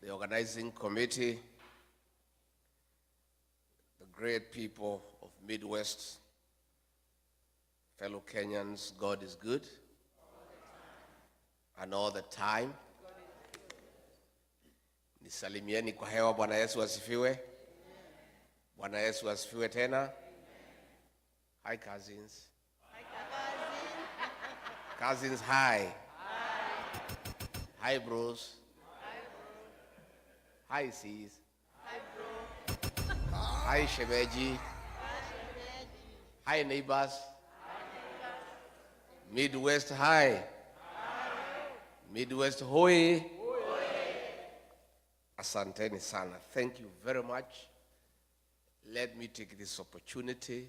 the organizing committee, the great people of Midwest, fellow Kenyans, God is good. And all the time. Nisalimieni kwa hewa. Bwana Yesu asifiwe. Bwana Yesu asifiwe tena. Hi cousins. Hi cousins. Cousins, hi. Hi bros. Hi bro. Hi sis. Hi bro. Hi shemeji. Hi neighbors. Midwest, hi. Midwest, hoi. Asanteni sana. Thank you very much. Let me take this opportunity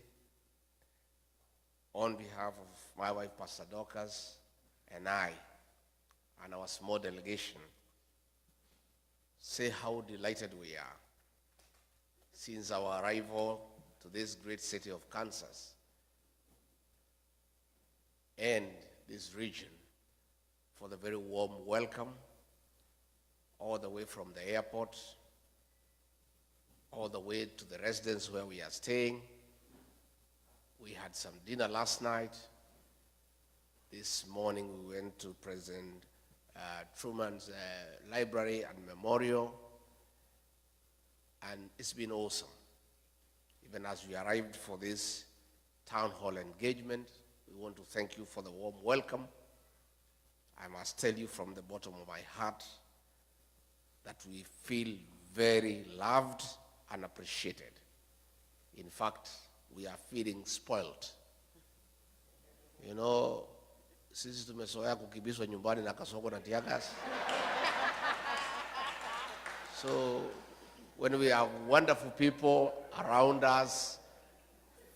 on behalf of my wife, Pastor Dorcas, and I, and our small delegation, say how delighted we are since our arrival to this great city of Kansas and this region for the very warm welcome, all the way from the airport, all the way to the residence where we are staying. We had some dinner last night. This morning we went to President Truman's library and memorial, and it's been awesome. Even as we arrived for this town hall engagement, we want to thank you for the warm welcome. I must tell you from the bottom of my heart that we feel very loved and appreciated. In fact, we are feeling spoiled. You know, sisi tumezoea kukibiswa nyumbani na kasoko na tiagas. So when we have wonderful people around us,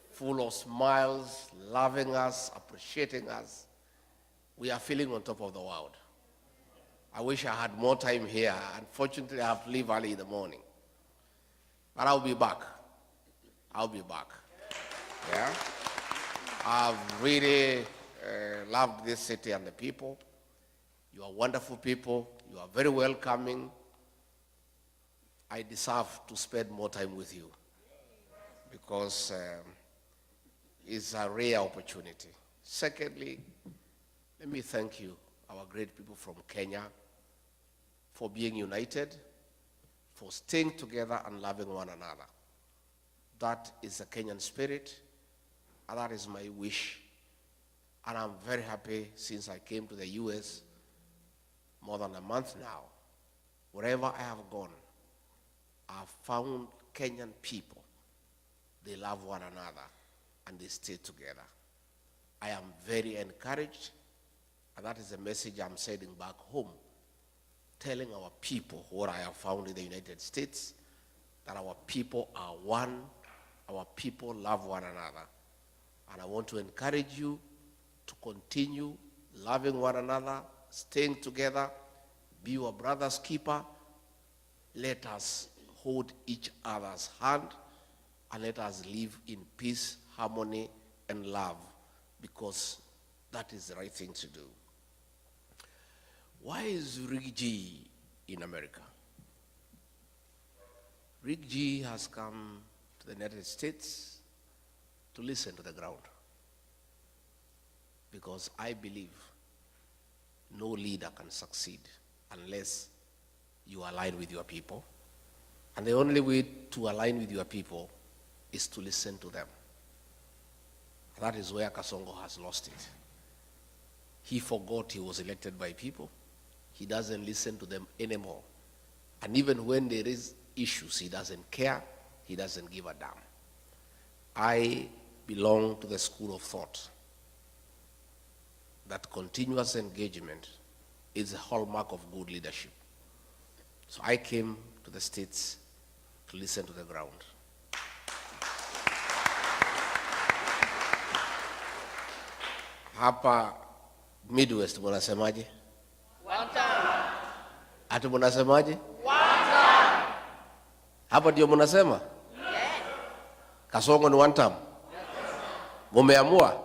full of smiles, loving us, appreciating us, we are feeling on top of the world. I wish I had more time here. Unfortunately, I have to leave early in the morning. But I'll be back. I'll be back. Yeah? I've really loved this city and the people. You are wonderful people. You are very welcoming. I deserve to spend more time with you because it's a rare opportunity. Secondly, let me thank you, our great people from Kenya, for being united, for staying together and loving one another. That is the Kenyan spirit, and that is my wish. And I'm very happy since I came to the US more than a month now. Wherever I have gone, I've found Kenyan people. They love one another and they stay together. I am very encouraged, and that is the message I'm sending back home, telling our people what I have found in the United States, that our people are one, our people love one another. And I want to encourage you to continue loving one another, staying together, be your brother's keeper. Let us hold each other's hand, and let us live in peace, harmony, and love, because that is the right thing to do. Why is Rick G in America? Rick G has come to the United States to listen to the ground, because I believe no leader can succeed unless you align with your people. And the only way to align with your people is to listen to them. That is where Kasongo has lost it. He forgot he was elected by people. He doesn't listen to them anymore. And even when there is issues, he doesn't care. He doesn't give a damn. I belong to the school of thought that continuous engagement is a hallmark of good leadership. So I came to the States to listen to the ground. Hapa Midwest munasemaje? One time. Ati munasemaje? One time. Hapa ndio munasema? Yes. Kasongo ni one time. Mumeamua?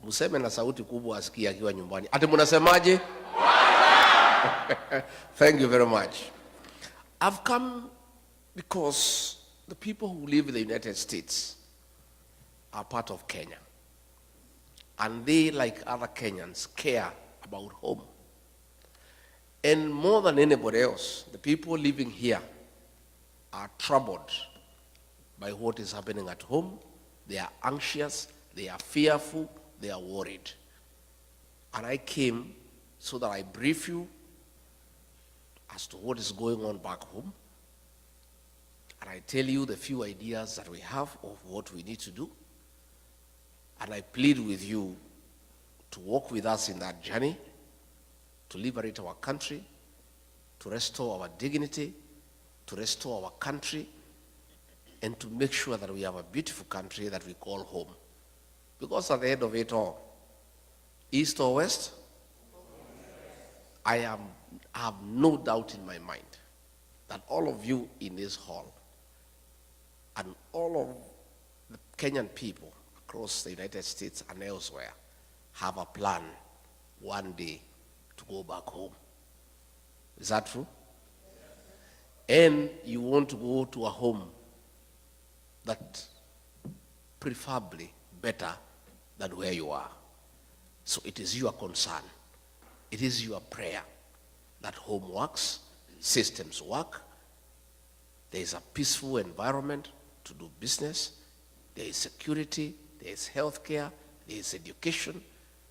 Museme na sauti kubwa asikie akiwa nyumbani. Ati munasemaje? One time. Thank you very much. I've come because the people who live in the United States are part of Kenya. And they, like other Kenyans, care about home. And more than anybody else, the people living here are troubled by what is happening at home. They are anxious, they are fearful, they are worried. And I came so that I brief you as to what is going on back home. And I tell you the few ideas that we have of what we need to do. And I plead with you to walk with us in that journey, to liberate our country, to restore our dignity, to restore our country, and to make sure that we have a beautiful country that we call home. Because at the end of it all, east or west, I have no doubt in my mind that all of you in this hall and all of the Kenyan people across the United States and elsewhere have a plan one day to go back home. Is that true? And you want to go to a home that preferably better than where you are. So it is your concern, it is your prayer that home works, systems work, there is a peaceful environment to do business, there is security, there is healthcare, there is education,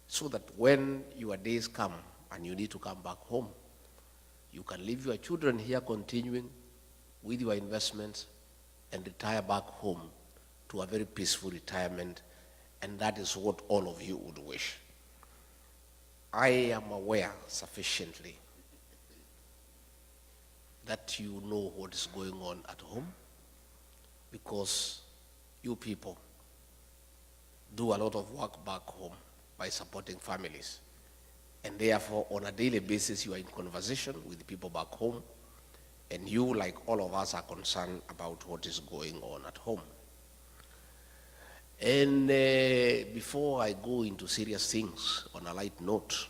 so that when your days come and you need to come back home, you can leave your children here continuing with your investments and retire back home to a very peaceful retirement, and that is what all of you would wish. I am aware sufficiently that you know what is going on at home, because you people do a lot of work back home by supporting families. And therefore, on a daily basis, you are in conversation with the people back home, and you, like all of us, are concerned about what is going on at home. And before I go into serious things, on a light note,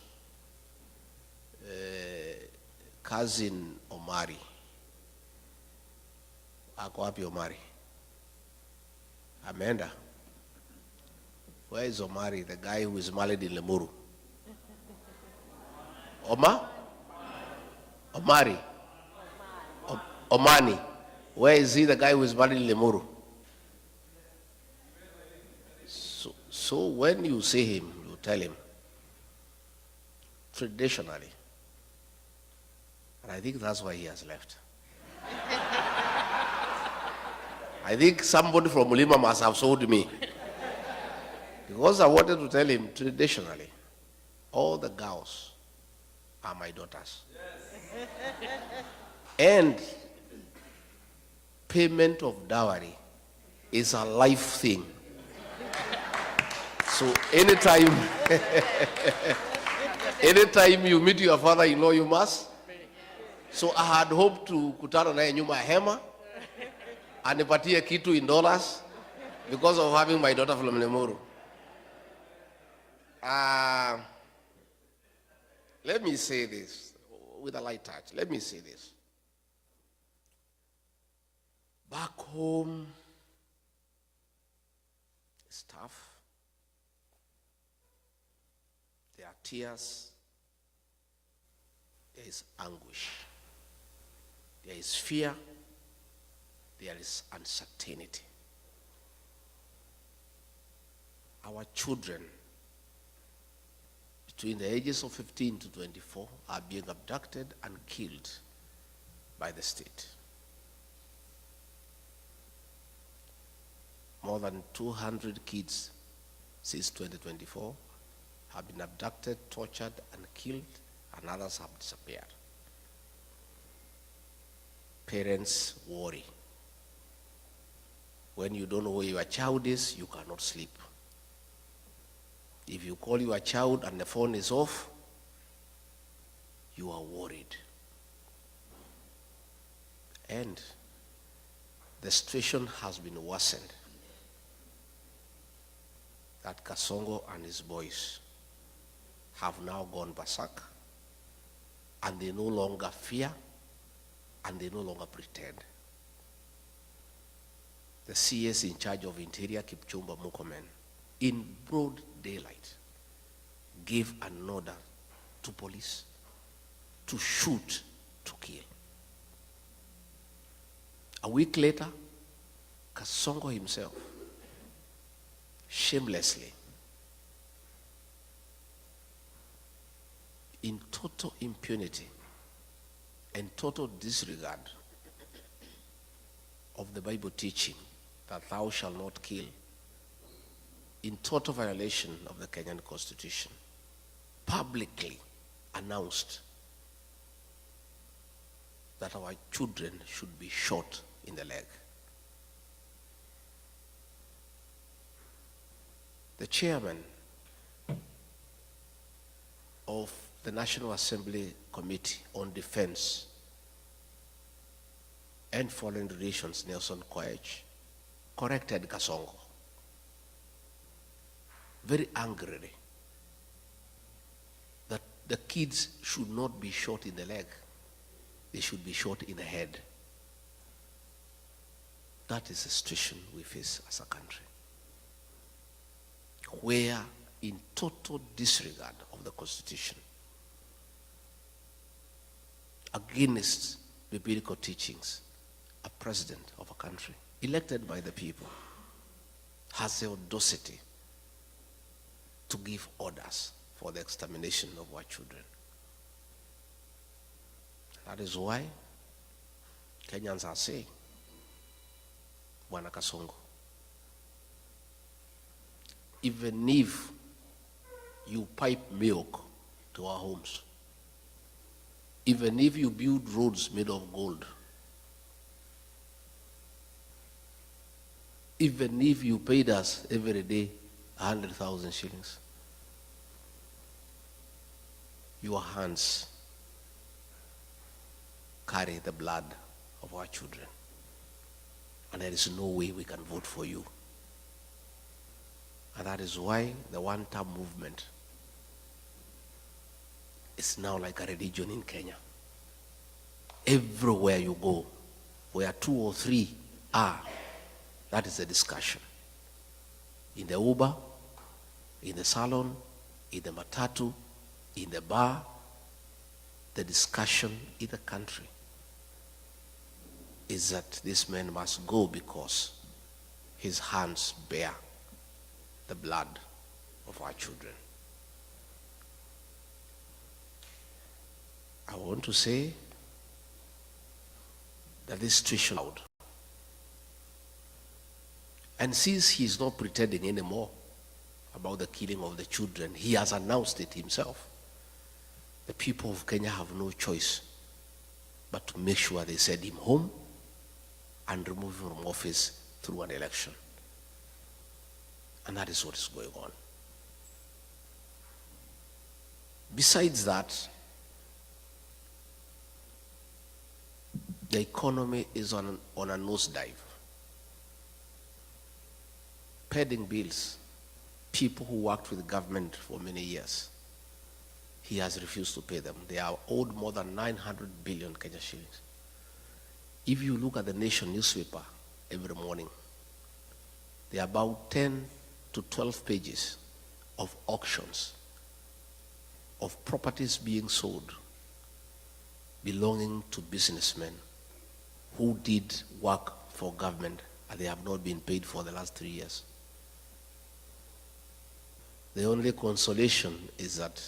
cousin Omari, ako wapi Omari? Amanda. Where is Omari, the guy who is married in Lemuru? Omari? Omani. Where is he, the guy who is married in Lemuru? So when you see him, you tell him, traditionally, and I think that's why he has left. I think somebody from Mulima must have sold me. Because I wanted to tell him, traditionally, all the girls are my daughters. Yes. And payment of dowry is a life thing. So anytime, anytime you meet your father-in-law, you must. So I had hoped to kutana naye nyuma ya hema, anipatie kitu in dollars, because of having my daughter from Lemuru. Let me say this with a light touch. Let me say this. Back home, it's tough. There are tears. There is anguish. There is fear. There is uncertainty. Our children between the ages of 15 to 24 are being abducted and killed by the state. More than 200 kids since 2024 have been abducted, tortured, and killed, and others have disappeared. Parents worry. When you don't know where your child is, you cannot sleep. If you call your child and the phone is off, you are worried. And the situation has been worsened. That Kasongo and his boys have now gone berserk, and and they no longer fear, and they no longer pretend. The CS in charge of Interior, Kipchumba Murkomen, in broad daylight, gave an order to police to shoot to kill. A week later, Kasongo himself, shamelessly, in total impunity and total disregard of the Bible teaching that thou shalt not kill, in total violation of the Kenyan Constitution, publicly announced that our children should be shot in the leg. The chairman of the National Assembly Committee on Defense and Foreign Relations, Nelson Koech, corrected Kasongo very angrily that the kids should not be shot in the leg. They should be shot in the head. That is the situation we face as a country, where in total disregard of the Constitution, against biblical teachings, a president of a country elected by the people has the audacity to give orders for the extermination of our children. That is why Kenyans are saying, Bwana Kasongo, even if you pipe milk to our homes, even if you build roads made of gold, even if you paid us every day 100,000 shillings, your hands carry the blood of our children. And there is no way we can vote for you. And that is why the one-term movement is now like a religion in Kenya. Everywhere you go, where 2 or 3 are, that is the discussion. In the Uber, in the salon, in the matatu, in the bar, the discussion in the country is that this man must go because his hands bear the blood of our children. I want to say that this situation is loud. And since he is not pretending anymore about the killing of the children, he has announced it himself. The people of Kenya have no choice but to make sure they send him home and remove him from office through an election. And that is what is going on. Besides that, the economy is on a nosedive. Pending bills, people who worked with the government for many years, he has refused to pay them. They are owed more than 900 billion Kenya shillings. If you look at the Nation newspaper every morning, there are about 10 to 12 pages of auctions of properties being sold belonging to businessmen who did work for government and they have not been paid for the last 3 years. The only consolation is that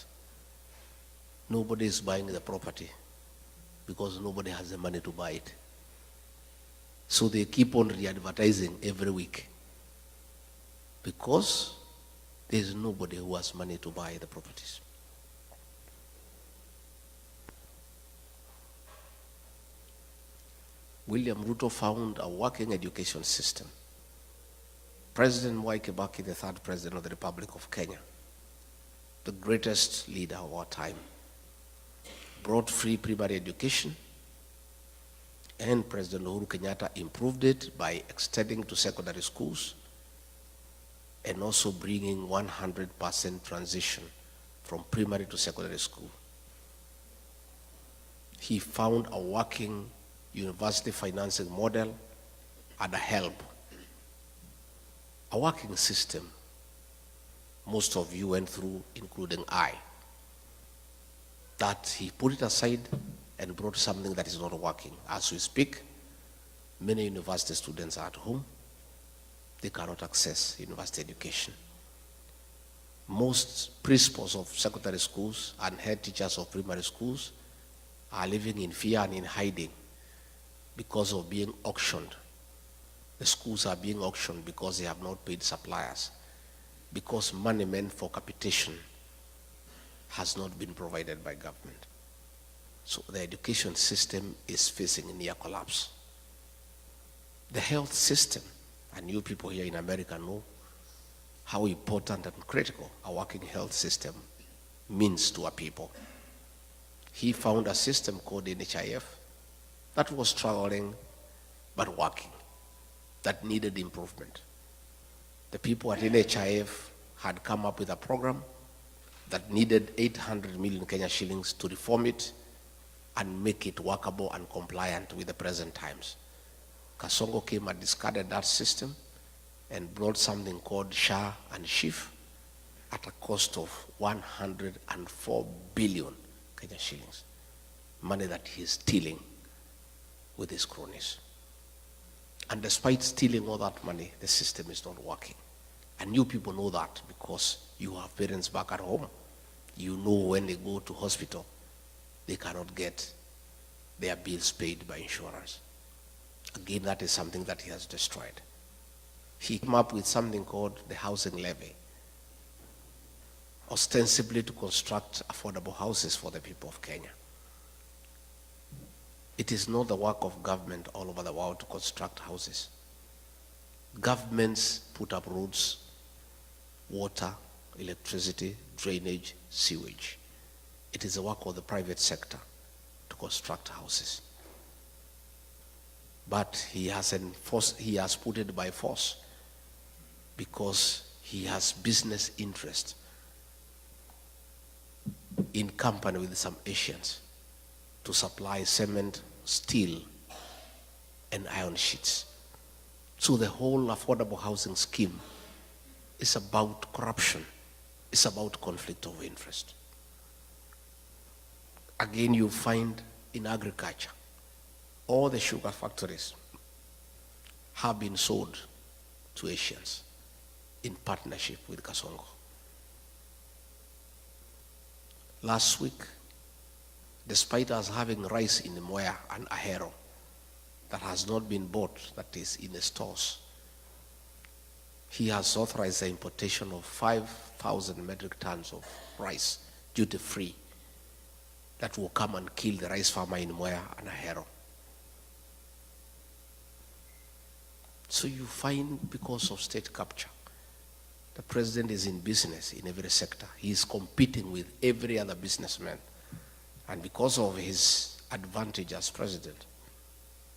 nobody is buying the property because nobody has the money to buy it. So they keep on re-advertising every week because there is nobody who has money to buy the properties. William Ruto found a working education system. President Mwai Kibaki, the 3rd President of the Republic of Kenya, the greatest leader of our time, brought free primary education, and President Uhuru Kenyatta improved it by extending to secondary schools and also bringing 100% transition from primary to secondary school. he found a working university financing model and a help. A working system most of you went through, including I, that he put it aside and brought something that is not working. As we speak, many university students are at home. They cannot access university education. Most principals of secondary schools and head teachers of primary schools are living in fear and in hiding because of being auctioned. The schools are being auctioned because they have not paid suppliers, because money meant for capitation has not been provided by government. So the education system is facing near collapse. The health system, and you people here in America know how important and critical a working health system means to our people. He found a system called NHIF that was struggling but working, that needed improvement. The people at NHIF had come up with a program that needed 800 million Kenya shillings to reform it and make it workable and compliant with the present times. Kasongo came and discarded that system and brought something called SHA and SHIF at a cost of 104 billion Kenya shillings, money that he's stealing with his cronies. And despite stealing all that money, the system is not working. And you people know that because you have parents back at home. You know when they go to hospital, they cannot get their bills paid by insurance. Again, that is something that he has destroyed. He came up with something called the housing levy, ostensibly to construct affordable houses for the people of Kenya. It is not the work of government all over the world to construct houses. Governments put up roads, water, electricity, drainage, sewage. It is the work of the private sector to construct houses. But he has put it by force because he has business interest in company with some Asians to supply cement, steel, and iron sheets. So the whole affordable housing scheme is about corruption. It's about conflict of interest. Again, you find in agriculture, all the sugar factories have been sold to Asians in partnership with Kasongo. Last week, despite us having rice in Moya and Ahero that has not been bought, that is in the stores, he has authorized the importation of 5,000 metric tons of rice, duty-free, that will come and kill the rice farmer in Moya and Ahero. So you find, because of state capture, the president is in business in every sector. He is competing with every other businessman. And because of his advantage as president,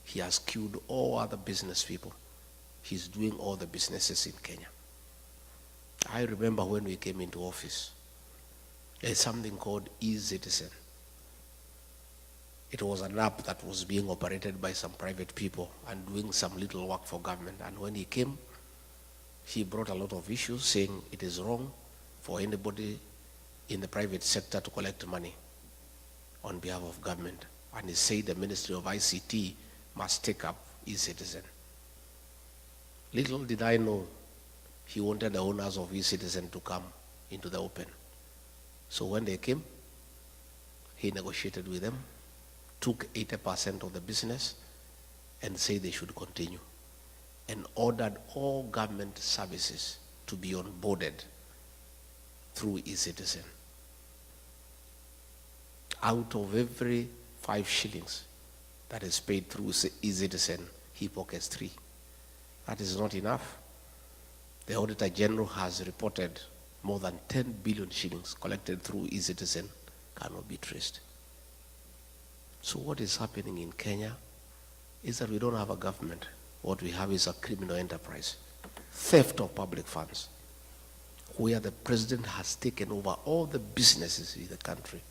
he has killed all other business people. He's doing all the businesses in Kenya. I remember when we came into office, there's something called eCitizen. It was an app that was being operated by some private people and doing some little work for government. And when he came, he brought a lot of issues saying it is wrong for anybody in the private sector to collect money on behalf of government. And he said the Ministry of ICT must take up eCitizen. Little did I know he wanted the owners of eCitizen to come into the open. So when they came, he negotiated with them, took 80% of the business and said they should continue, and ordered all government services to be onboarded through eCitizen. Out of every 5 shillings that is paid through eCitizen, he pockets 3. That is not enough. The Auditor General has reported more than 10 billion shillings collected through eCitizen cannot be traced. So what is happening in Kenya is that we don't have a government. What we have is a criminal enterprise, theft of public funds, where the president has taken over all the businesses in the country.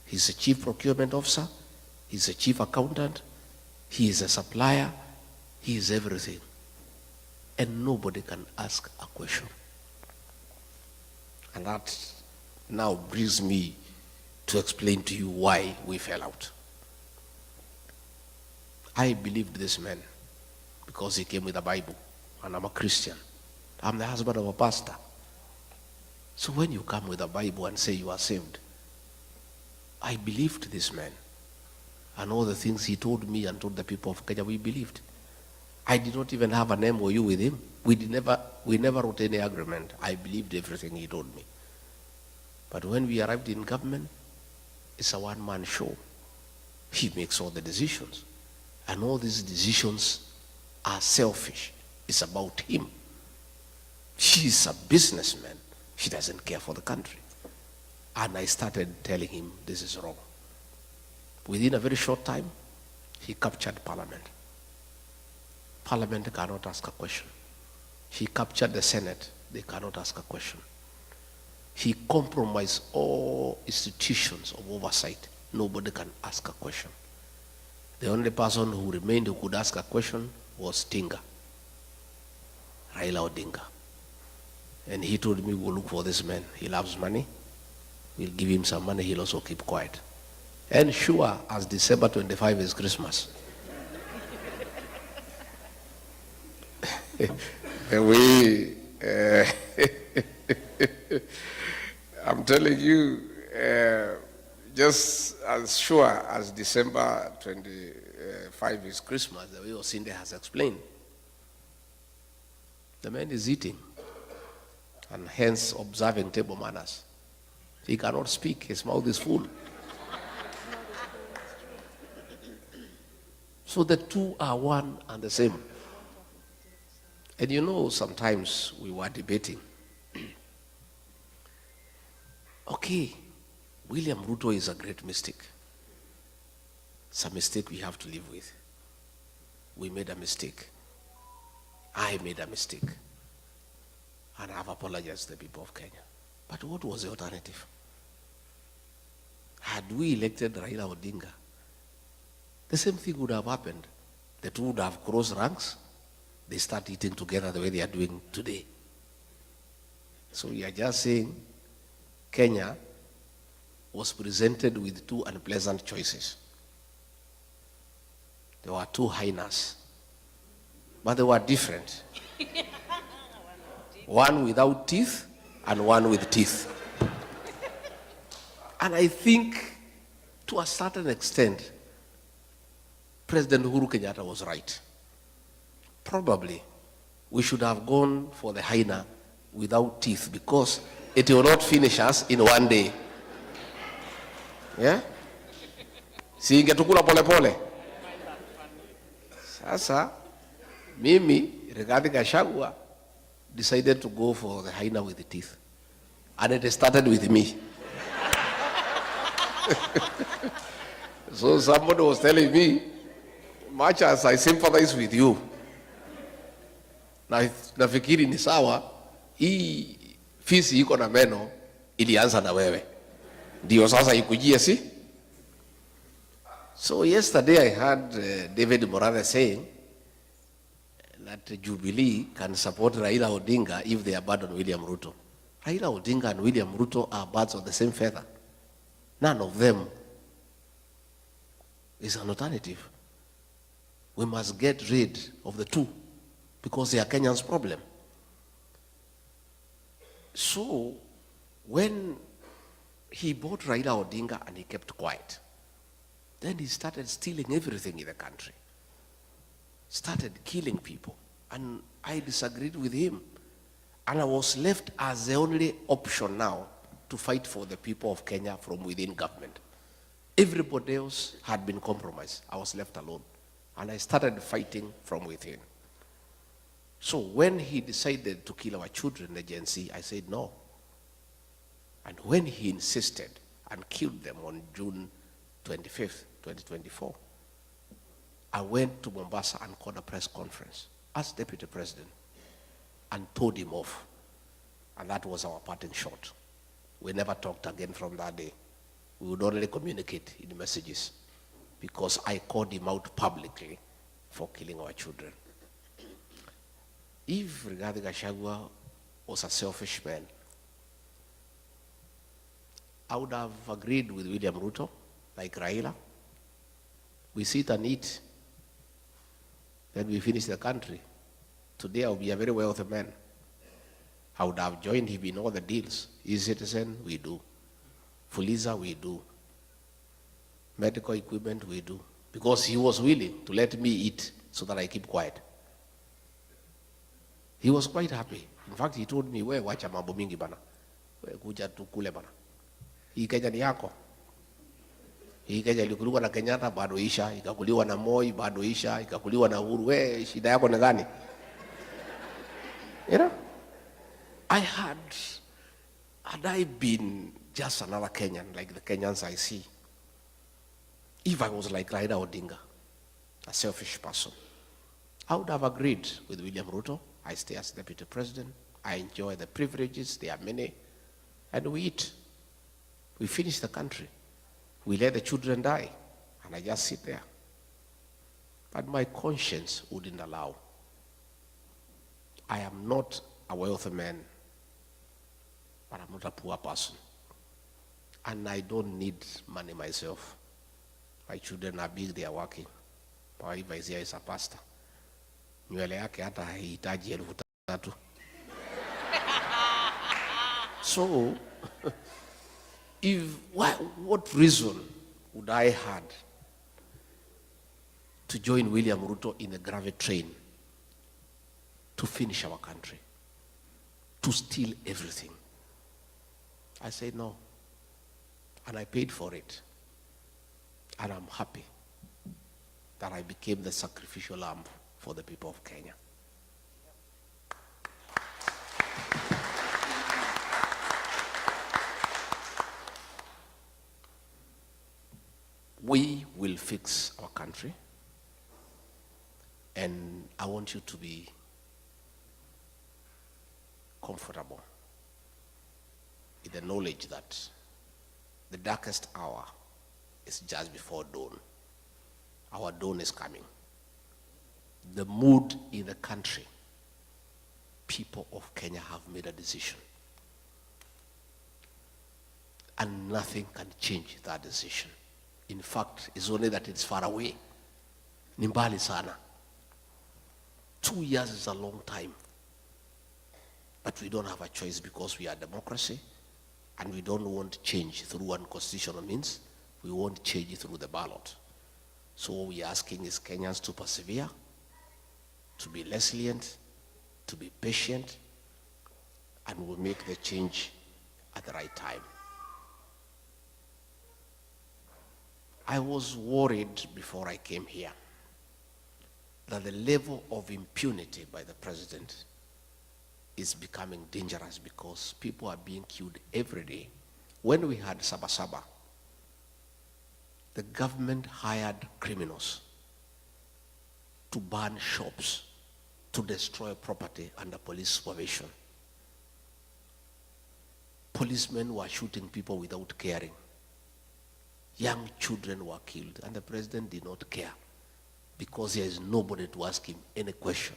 He's the chief procurement officer, He's a chief accountant. He is a supplier. He is everything. And nobody can ask a question. And that now brings me to explain to you why we fell out. I believed this man because he came with a Bible, and I'm a Christian. I'm the husband of a pastor. So when you come with a Bible and say you are saved, I believed this man. And all the things he told me and told the people of Kenya, we believed. I did not even have an MOU with him. We never wrote any agreement. I believed everything he told me. But when we arrived in government, it's a one-man show. He makes all the decisions. And all these decisions are selfish. It's about him. He's a businessman. He doesn't care for the country. And I started telling him this is wrong. Within a very short time, he captured Parliament. Parliament cannot ask a question. He captured the Senate. They cannot ask a question. He compromised all institutions of oversight. Nobody can ask a question. The only person who remained who could ask a question was Tinga, Raila Odinga. And he told me, we'll look for this man. He loves money. We'll give him some money. He'll also keep quiet. And sure, as December 25 is Christmas. I'm telling you, just as sure as December 25 is Christmas, the way Osinde has explained, the man is eating and hence observing table manners. He cannot speak, his mouth is full. So the two are one and the same. And you know, sometimes we were debating. Okay, William Ruto is a great mistake. It's a mistake we have to live with. We made a mistake. I made a mistake. And I've apologized to the people of Kenya. But what was the alternative? Had we elected Raila Odinga, the same thing would have happened. The two would have crossed ranks. They start eating together the way they are doing today. So we are just saying Kenya was presented with two unpleasant choices. There were two hyenas, but they were different. One without teeth and one with teeth. And I think to a certain extent, President Uhuru Kenyatta was right. Probably we should have gone for the hyena without teeth because it will not finish us in one day. Yeah? Si ingetukula pole pole. Sasa, mimi, Rigathi Gachagua, decided to go for the hyena with the teeth. And it started with me. So somebody was telling me, much as I sympathize with you, nafikiri ni sawa, hii fisi iko na meno ilianza na wewe. Ndio sasa ikujie si? So yesterday I heard David Morathe saying that Jubilee can support Raila Odinga if they abandon William Ruto. Raila Odinga and William Ruto are birds of the same feather. None of them is an alternative. We must get rid of the two because they are Kenyans' problem. So when he bought Raila Odinga and he kept quiet, then he started stealing everything in the country. Started killing people. And I disagreed with him. And I was left as the only option now to fight for the people of Kenya from within government. Everybody else had been compromised. I was left alone. And I started fighting from within. So when he decided to kill our children, the Gen Z, I said no. And when he insisted and killed them on June 25th, 2024, I went to Mombasa and called a press conference as deputy president and told him off. And that was our parting shot. We never talked again from that day. We would only communicate in messages. because I called him out publicly for killing our children. If Rigathi Gachagua was a selfish man, I would have agreed with William Ruto, like Raila. We sit and eat, then we finish the country. Today I'll be a very wealthy man. I would have joined him in all the deals. E-Citizen, we do. Fuliza, we do. Medical equipment, we do. Because he was willing to let me eat so that I keep quiet. He was quite happy. In fact, he told me, "We wacha mambo mingi bana. We kuja tukule bana. Hii Kenya ni yako. Hii Kenya ilikuliwa na Kenyatta bado isha, ikakuliwa na Moi bado isha, ikakuliwa na Uhuru. We shida yako ni gani?" You know? Had I been just another Kenyan, like the Kenyans I see, if I was like Raila Odinga, a selfish person, I would have agreed with William Ruto. I stay as deputy president. I enjoy the privileges. There are many. And we eat. We finish the country. We let the children die. And I just sit there. But my conscience wouldn't allow. I am not a wealthy man, but I'm not a poor person. And I don't need money myself. My children are big, they are working. My wife is here, is a pastor. Nywele yake hata haihitaji 3,000. So, what reason would I had to join William Ruto in a gravity train to finish our country, to steal everything? I said no, and I paid for it, and I'm happy that I became the sacrificial lamb for the people of Kenya. We will fix our country, and I want you to be comfortable with the knowledge that the darkest hour is just before dawn. Our dawn is coming. The mood in the country, people of Kenya have made a decision. And nothing can change that decision. In fact, it's only that it's far away. Ni mbali sana. 2 years is a long time. But we don't have a choice because we are democracy, and we don't want change through unconstitutional means. We want change through the ballot. So what we are asking is Kenyans to persevere, to be resilient, to be patient, and we'll make the change at the right time. I was worried before I came here that the level of impunity by the president is becoming dangerous because people are being killed every day. When we had Sabasaba, the government hired criminals to burn shops, to destroy property under police supervision. Policemen were shooting people without caring. Young children were killed, and the president did not care because there is nobody to ask him any question.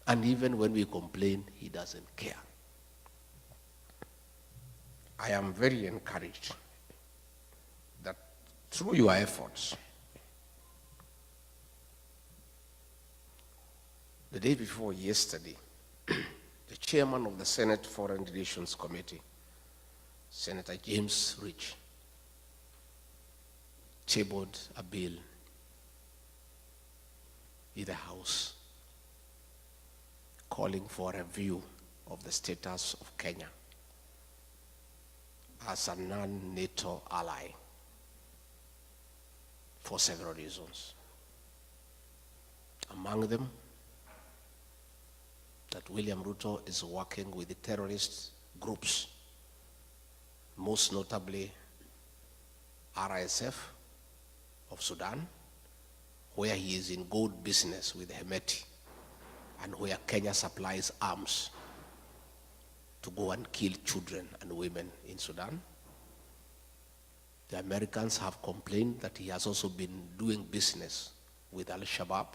And even when we complain, he doesn't care. I am very encouraged that through your efforts, the day before yesterday, the chairman of the Senate Foreign Relations Committee, Senator James Rich, tabled a bill in the House calling for a review of the status of Kenya as a non-NATO ally for several reasons. Among them, that William Ruto is working with the terrorist groups, most notably RSF of Sudan, where he is in gold business with Hemeti, and where Kenya supplies arms to go and kill children and women in Sudan. The Americans have complained that he has also been doing business with Al-Shabaab.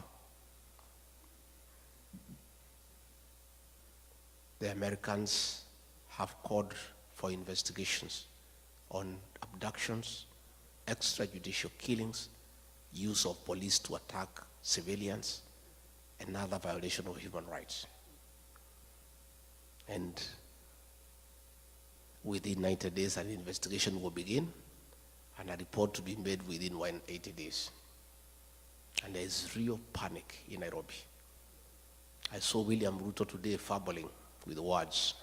The Americans have called for investigations on abductions, extrajudicial killings, use of police to attack civilians, and other violation of human rights. And within 90 days, an investigation will begin and a report to be made within 180 days. And there is real panic in Nairobi. I saw William RUTO today fumbling with words,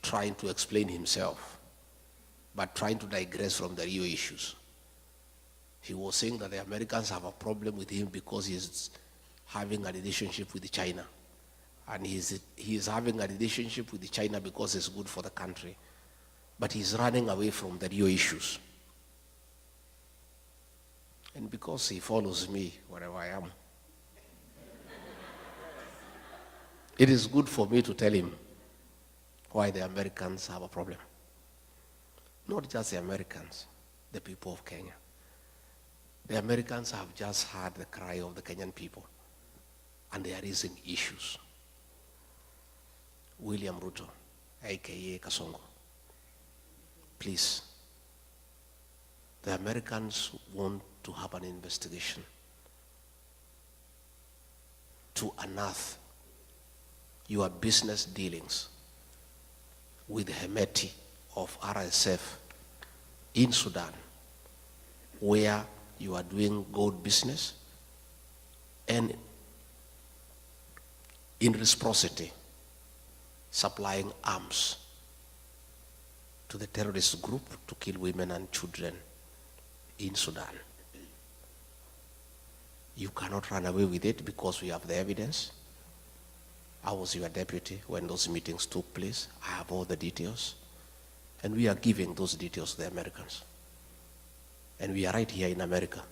trying to explain himself, but trying to digress from the real issues. He was saying that the Americans have a problem with him because he is having a relationship with China. And he is having a relationship with China because it's good for the country. But he's running away from the real issues. And because he follows me wherever I am, it is good for me to tell him why the Americans have a problem. Not just the Americans, the people of Kenya. The Americans have just heard the cry of the Kenyan people, and they are raising issues. William RUTO, aka Kasongo, please, the Americans want to have an investigation to unearth your business dealings with Hemeti of RSF in Sudan, where you are doing gold business, and in reciprocity, supplying arms to the terrorist group to kill women and children in Sudan. You cannot run away with it because we have the evidence. I was your deputy when those meetings took place. I have all the details. And we are giving those details to the Americans. And we are right here in America.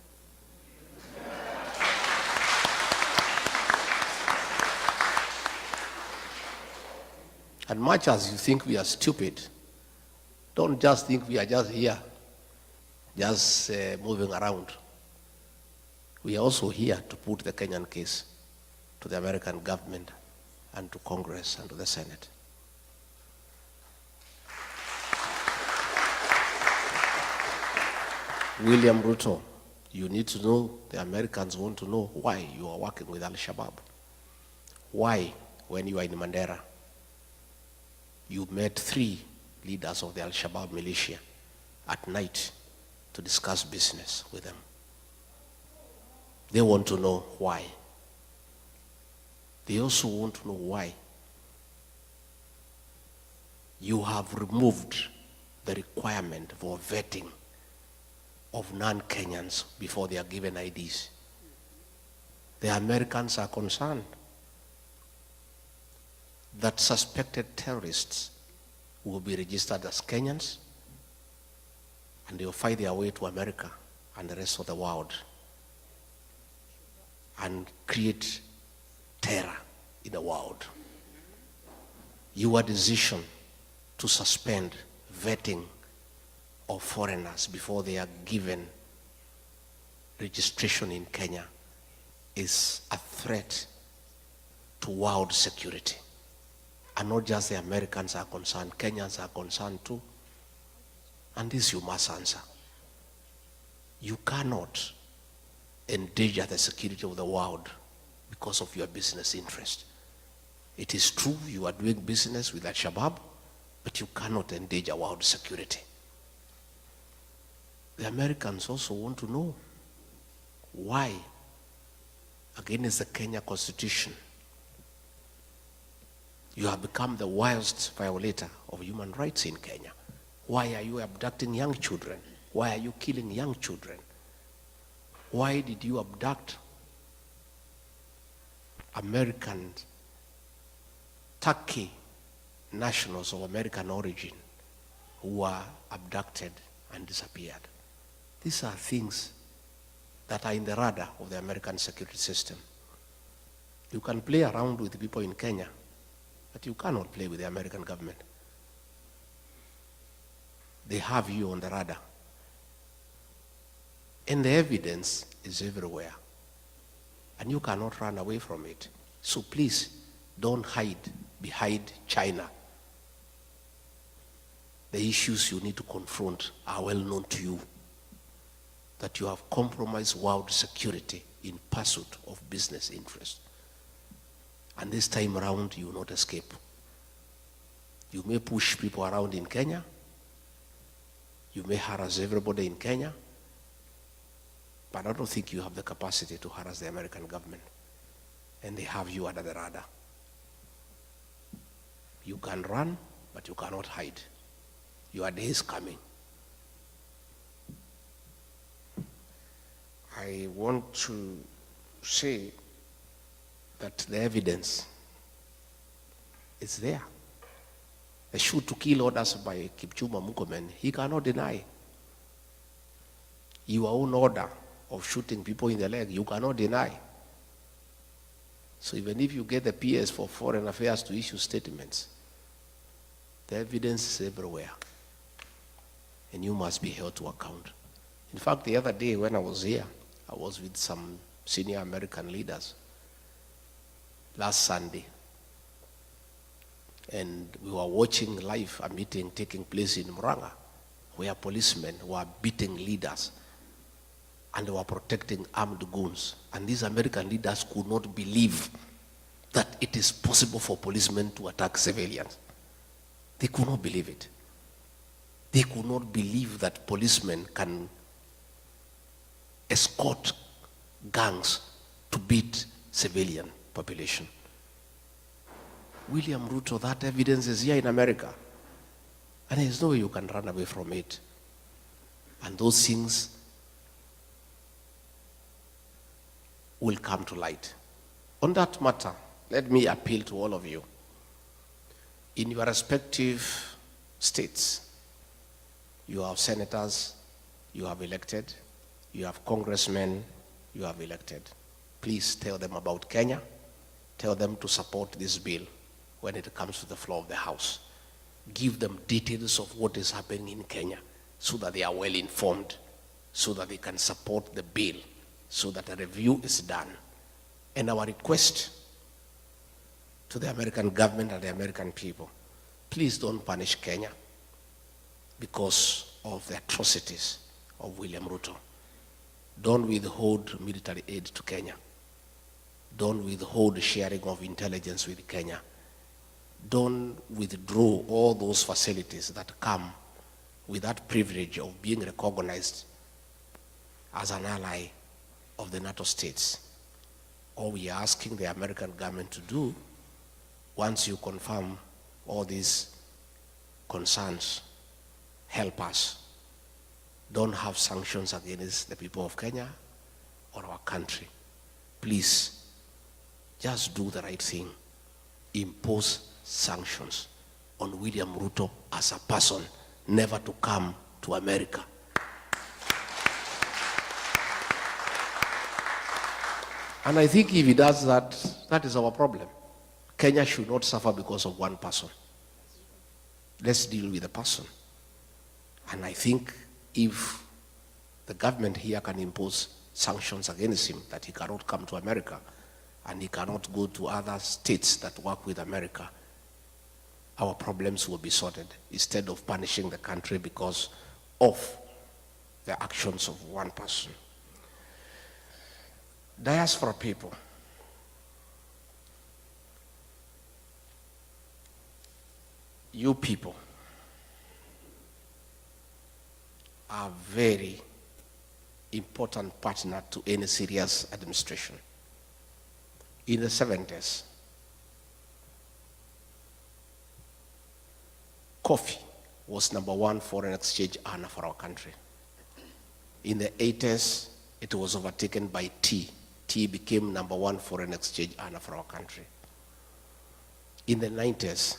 And much as you think we are stupid, don't just think we are just here, just moving around. We are also here to put the Kenyan case to the American government and to Congress and to the Senate. William RUTO, you need to know, the Americans want to know why you are working with Al-Shabaab. Why, when you are in Mandera, you met 3 leaders of the Al-Shabaab militia at night to discuss business with them. They want to know why. They also want to know why you have removed the requirement for vetting of non-Kenyans before they are given IDs. The Americans are concerned that suspected terrorists will be registered as Kenyans and they will find their way to America and the rest of the world and create terror in the world. Your decision to suspend vetting of foreigners before they are given registration in Kenya is a threat to world security. And not just the Americans are concerned, Kenyans are concerned too. And this you must answer. You cannot endanger the security of the world because of your business interest. It is true you are doing business with Al-Shabaab, but you cannot endanger world security. The Americans also want to know why, against the Kenya Constitution, you have become the worst violator of human rights in Kenya. Why are you abducting young children? Why are you killing young children? Why did you abduct American, Turkey nationals of American origin who were abducted and disappeared? These are things that are in the radar of the American security system. You can play around with people in Kenya, but you cannot play with the American government. They have you on the radar. And the evidence is everywhere. And you cannot run away from it. So please, don't hide behind China. The issues you need to confront are well known to you. That you have compromised world security in pursuit of business interests. And this time around, you will not escape. You may push people around in Kenya. You may harass everybody in Kenya. But I don't think you have the capacity to harass the American government. And they have you under the radar. You can run, but you cannot hide. Your day is coming. I want to say that the evidence is there. The shoot to kill orders by Kipchumba Murkomen, he cannot deny. Your own order of shooting people in the leg, you cannot deny. So even if you get the PS for Foreign Affairs to issue statements, the evidence is everywhere. And you must be held to account. In fact, the other day when I was here, I was with some senior American leaders last Sunday. And we were watching live a meeting taking place in Muranga, where policemen were beating leaders and they were protecting armed goons. And these American leaders could not believe that it is possible for policemen to attack civilians. They could not believe it. They could not believe that policemen can escort gangs to beat civilian population. William Ruto, that evidence is here in America. And there's no way you can run away from it. And those things will come to light. On that matter, let me appeal to all of you. In your respective states, you have senators, you have elected, you have congressmen, you have elected. Please tell them about Kenya. Tell them to support this bill when it comes to the floor of the House. Give them details of what is happening in Kenya so that they are well informed, so that they can support the bill, so that a review is done. And our request to the American government and the American people, please don't punish Kenya because of the atrocities of William Ruto. Don't withhold military aid to Kenya. Don't withhold sharing of intelligence with Kenya. Don't withdraw all those facilities that come with that privilege of being recognized as an ally of the NATO states. All we are asking the American government to do, once you confirm all these concerns, help us. Don't have sanctions against the people of Kenya or our country. Please, just do the right thing. Impose sanctions on William Ruto as a person, never to come to America. And I think if he does that, that is our problem. Kenya should not suffer because of one person. Let's deal with the person. And I think if the government here can impose sanctions against him, that he cannot come to America and he cannot go to other states that work with America, our problems will be sorted instead of punishing the country because of the actions of one person. Diaspora people, you people are very important partner to any serious administration. In the 70s, coffee was #1 foreign exchange earner for our country. In the 80s, it was overtaken by tea. Tea became #1 foreign exchange earner for our country. In the 90s,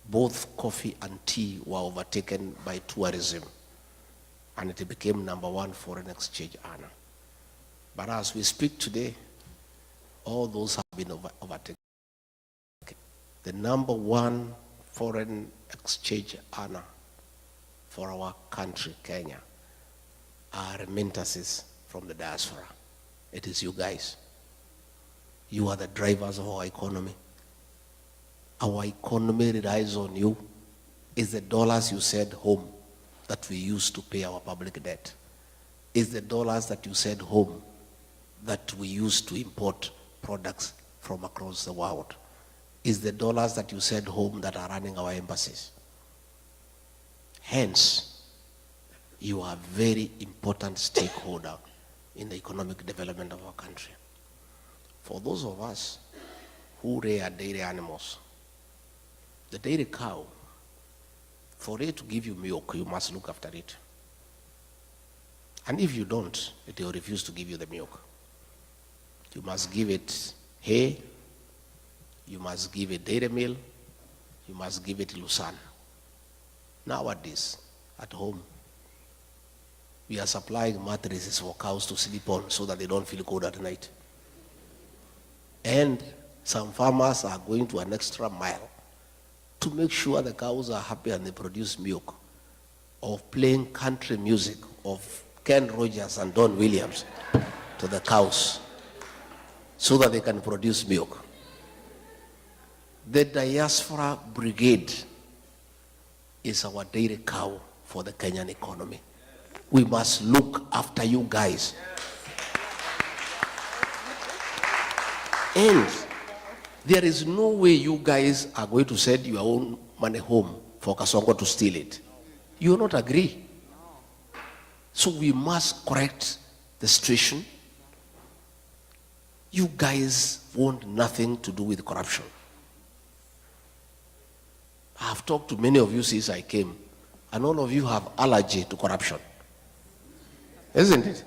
both coffee and tea were overtaken by tourism, and it became #1 foreign exchange earner. But as we speak today, all those have been overtaken. The #1 foreign exchange earner for our country, Kenya, are remittances from the diaspora. It is you guys. You are the drivers of our economy. Our economy relies on you. It's the dollars you send home that we use to pay our public debt. It's the dollars that you send home that we use to import products from across the world. It's the dollars that you send home that are running our embassies. Hence, you are a very important stakeholder in the economic development of our country. For those of us who rear dairy animals, the dairy cow, for it to give you milk, you must look after it. And if you don't, it will refuse to give you the milk. You must give it hay, you must give it dairy meal, you must give it lucerne. Nowadays, at home, we are supplying mattresses for cows to sleep on so that they don't feel cold at night. And some farmers are going to an extra mile to make sure the cows are happy and they produce milk, of playing country music of Ken Rogers and Don Williams to the cows so that they can produce milk. The diaspora brigade is our dairy cow for the Kenyan economy. We must look after you guys. And there is no way you guys are going to send your own money home for Kasongo to steal it. You will not agree. So we must correct the situation. You guys want nothing to do with corruption. I have talked to many of you since I came, and all of you have allergy to corruption. Isn't it?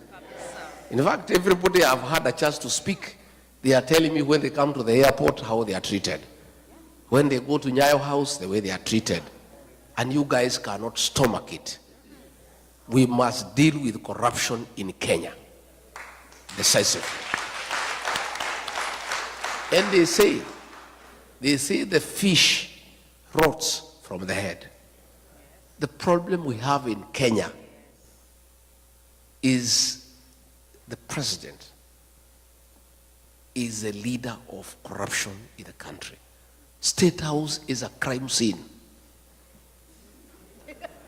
In fact, everybody I've had a chance to speak, they are telling me when they come to the airport how they are treated. When they go to Nyayo House, the way they are treated. And you guys cannot stomach it. We must deal with corruption in Kenya. Decisively. And they say the fish rots from the head. The problem we have in Kenya is the president is a leader of corruption in the country. State House is a crime scene.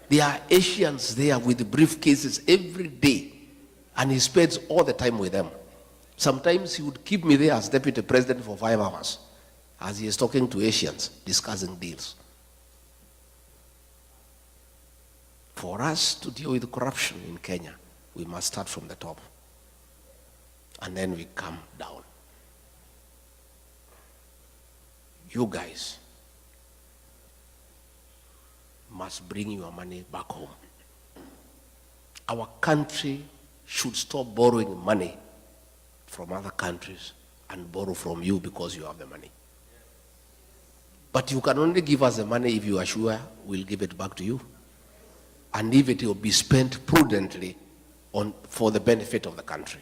There are Asians there with briefcases every day, and he spends all the time with them. Sometimes he would keep me there as deputy president for 5 hours as he is talking to Asians, discussing deals. For us to deal with corruption in Kenya, we must start from the top, and then we come down. You guys must bring your money back home. Our country should stop borrowing money from other countries and borrow from you because you have the money. But you can only give us the money if you are sure we'll give it back to you, and if it will be spent prudently for the benefit of the country.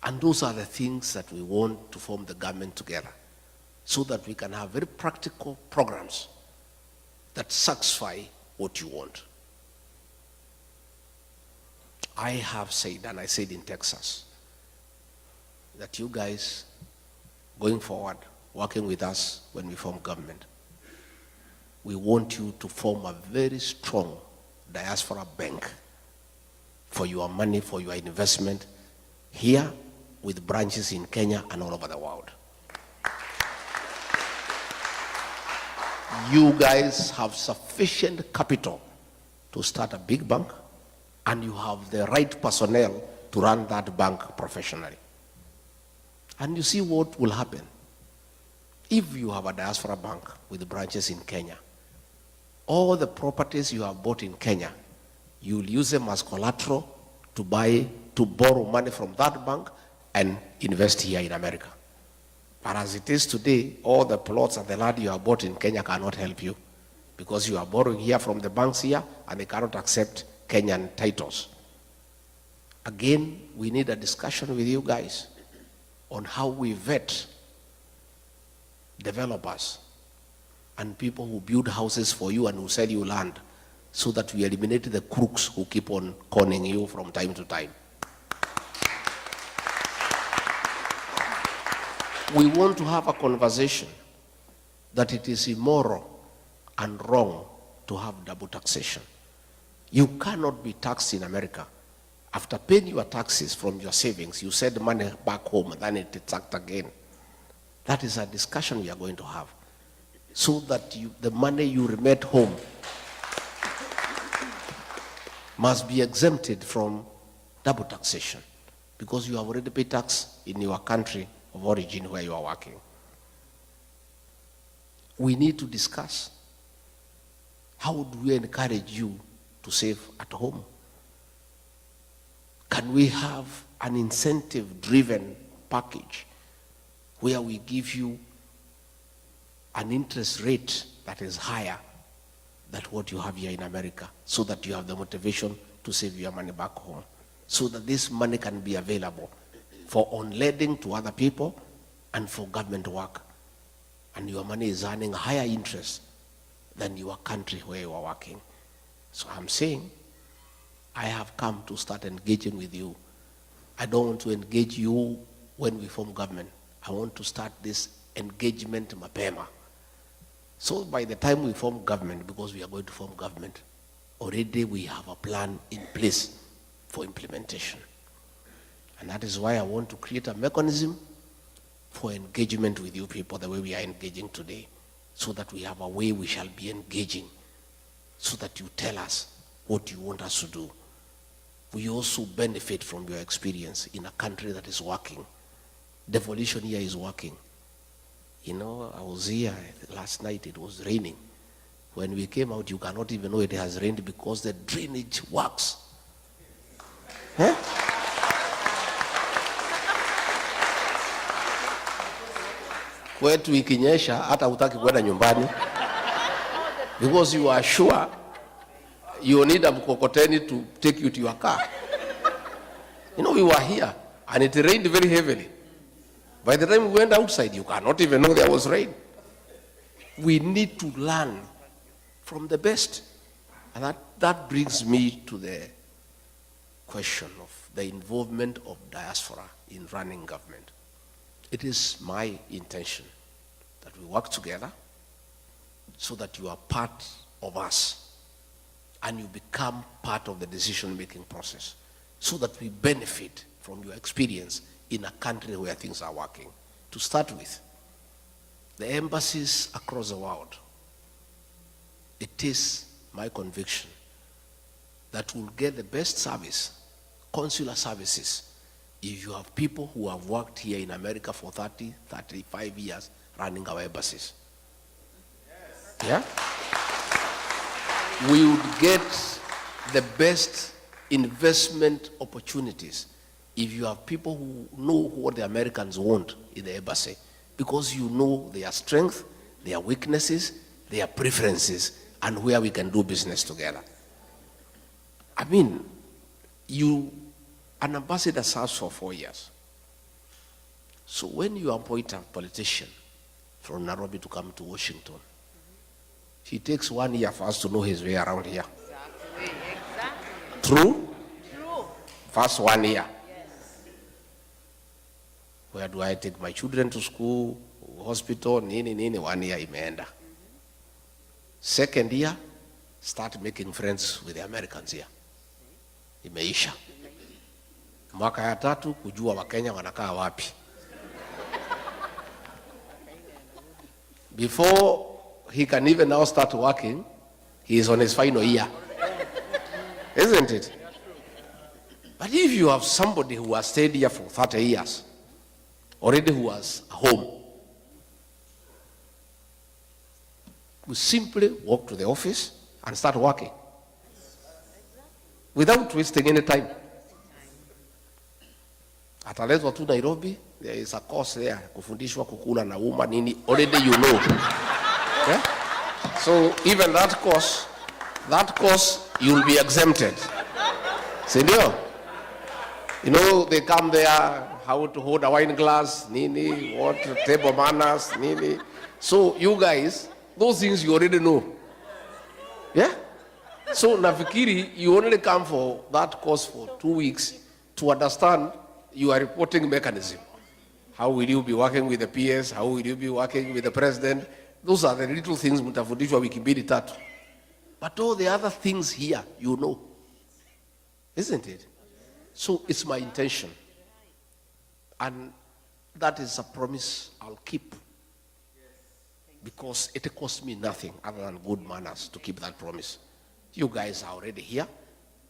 And those are the things that we want to form the government together, so that we can have very practical programs that satisfy what you want. I have said, and I said in Texas, that you guys, going forward, working with us when we form government, we want you to form a very strong diaspora bank for your money, for your investment here, with branches in Kenya and all over the world. You guys have sufficient capital to start a big bank, and you have the right personnel to run that bank professionally. And you see what will happen. If you have a diaspora bank with branches in Kenya, all the properties you have bought in Kenya, you'll use them as collateral to borrow money from that bank and invest here in America. But as it is today, all the plots and the land you have bought in Kenya cannot help you, because you are borrowing here from the banks here and they cannot accept Kenyan titles. Again, we need a discussion with you guys on how we vet developers and people who build houses for you and who sell you land, so that we eliminate the crooks who keep on conning you from time to time. We want to have a conversation that it is immoral and wrong to have double taxation. You cannot be taxed in America. After paying your taxes from your savings, you send money back home and then it is taxed again. That is a discussion we are going to have, so that the money you remit home must be exempted from double taxation, because you have already paid tax in your country of origin where you are working. We need to discuss, how do we encourage you to save at home? Can we have an incentive-driven package where we give you an interest rate that is higher than what you have here in America, so that you have the motivation to save your money back home, so that this money can be available for on-lending to other people and for government work, and your money is earning higher interest than your country where you are working. So I'm saying, I have come to start engaging with you. I don't want to engage you when we form government. I want to start this engagement mapema. So by the time we form government, because we are going to form government, already we have a plan in place for implementation. And that is why I want to create a mechanism for engagement with you people the way we are engaging today, so that we have a way we shall be engaging, so that you tell us what you want us to do. We also benefit from your experience in a country that is working. Devolution here is working. You know, I was here last night, it was raining. When we came out, you cannot even know it has rained because the drainage works. Huh? Kwetu ikinyesha, hata hutaki kwenda nyumbani. Because you are sure you need a mkokoteni to take you to your car. You know, we were here and it rained very heavily. By the time we went outside, you cannot even know there was rain. We need to learn from the best. And that brings me to the question of the involvement of diaspora in running government. It is my intention that we work together so that you are part of us and you become part of the decision-making process, so that we benefit from your experience in a country where things are working. To start with, the embassies across the world, it is my conviction that we'll get the best service, consular services, if you have people who have worked here in America for 30, 35 years running our embassies. Yes. Yeah? We would get the best investment opportunities if you have people who know what the Americans want in the embassy, because you know their strength, their weaknesses, their preferences, and where we can do business together. I mean, an ambassador serves for 4 years. So when you appoint a politician from Nairobi to come to Washington, he takes 1 year for us to know his way around here. Exactly. True? True. First 1 year. Yes. Where do I take my children to school, hospital, nini, 1 year imeenda. Second year, start making friends with the Americans here. Imeisha. Mwaka ya 3, kujua Wakenya wanakaa wapi. Before he can even now start working, he is on his final year. Isn't it? But if you have somebody who has stayed here for 30 years, already who has a home, we simply walk to the office and start working without wasting any time. Ataletwa tu Nairobi, there is a course there, kufundishwa kukula na uma nini, already you know. Okay? So even that course you'll be exempted. Senor, you know, they come there, how to hold a wine glass, nini, what, table manners, nini. So you guys, those things you already know. Yeah? So nafikiri, you only come for that course for 2 weeks to understand your reporting mechanism. How will you be working with the PS? How will you be working with the president? Those are the little things mtafundishwa wiki mbili tatu. But all the other things here, you know. Isn't it? So it's my intention. And that is a promise I'll keep. Because it costs me nothing other than good manners to keep that promise. You guys are already here.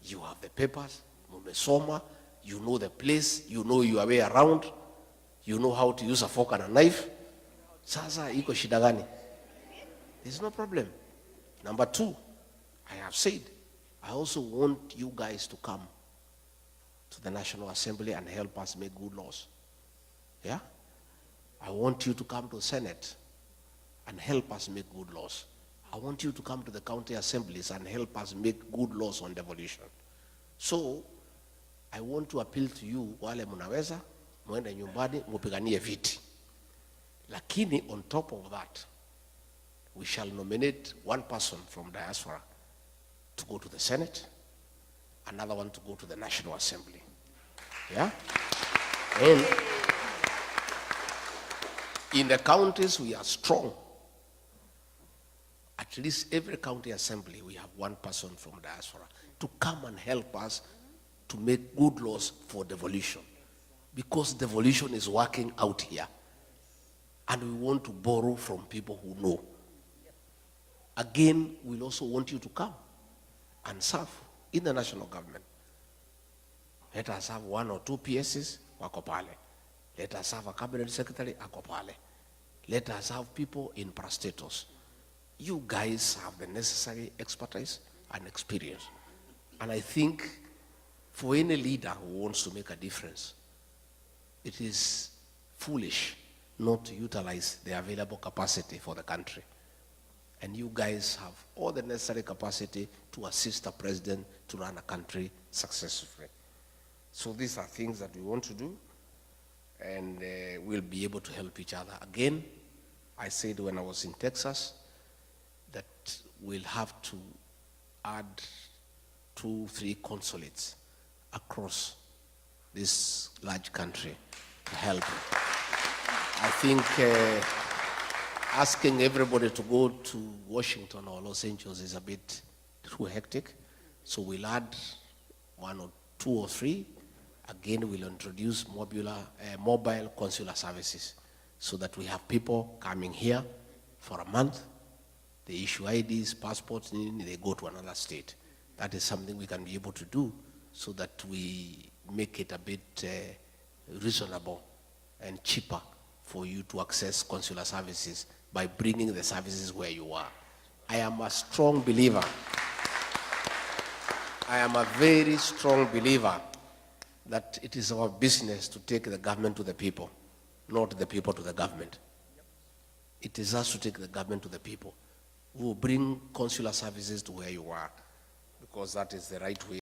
You have the papers. Mumesoma. You know the place. You know your way around. You know how to use a fork and a knife. Sasa iko shida gani? There's no problem. Number 2, I have said, I also want you guys to come to the National Assembly and help us make good laws. Yeah? I want you to come to the Senate and help us make good laws. I want you to come to the county assemblies and help us make good laws on devolution. So, I want to appeal to you, wale munaweza, muende nyumbani, mupiganie viti. Lakini on top of that, we shall nominate one person from diaspora to go to the Senate, another one to go to the National Assembly. Yeah? And in the counties we are strong. At least every county assembly we have one person from diaspora to come and help us to make good laws for devolution. Because devolution is working out here. And we want to borrow from people who know. Again, we'll also want you to come and serve in the national government. Let us have 1 or 2 PSs, wako pale. Let us have a cabinet secretary, ako pale. Let us have people in parastatus. You guys have the necessary expertise and experience. And I think for any leader who wants to make a difference, it is foolish not to utilize the available capacity for the country. And you guys have all the necessary capacity to assist the president to run a country successfully. So these are things that we want to do, and we'll be able to help each other. Again, I said when I was in Texas that we'll have to add 2, 3 consulates across this large country to help. I think asking everybody to go to Washington or Los Angeles is a bit too hectic. So we'll add 1 or 2 or 3. Again, we'll introduce mobile consular services so that we have people coming here for a month. They issue IDs, passports, they go to another state. That is something we can be able to do so that we make it a bit reasonable and cheaper for you to access consular services by bringing the services where you are. I am a strong believer. I am a very strong believer that it is our business to take the government to the people, not the people to the government. It is us to take the government to the people. We will bring consular services to where you are, because that is the right way.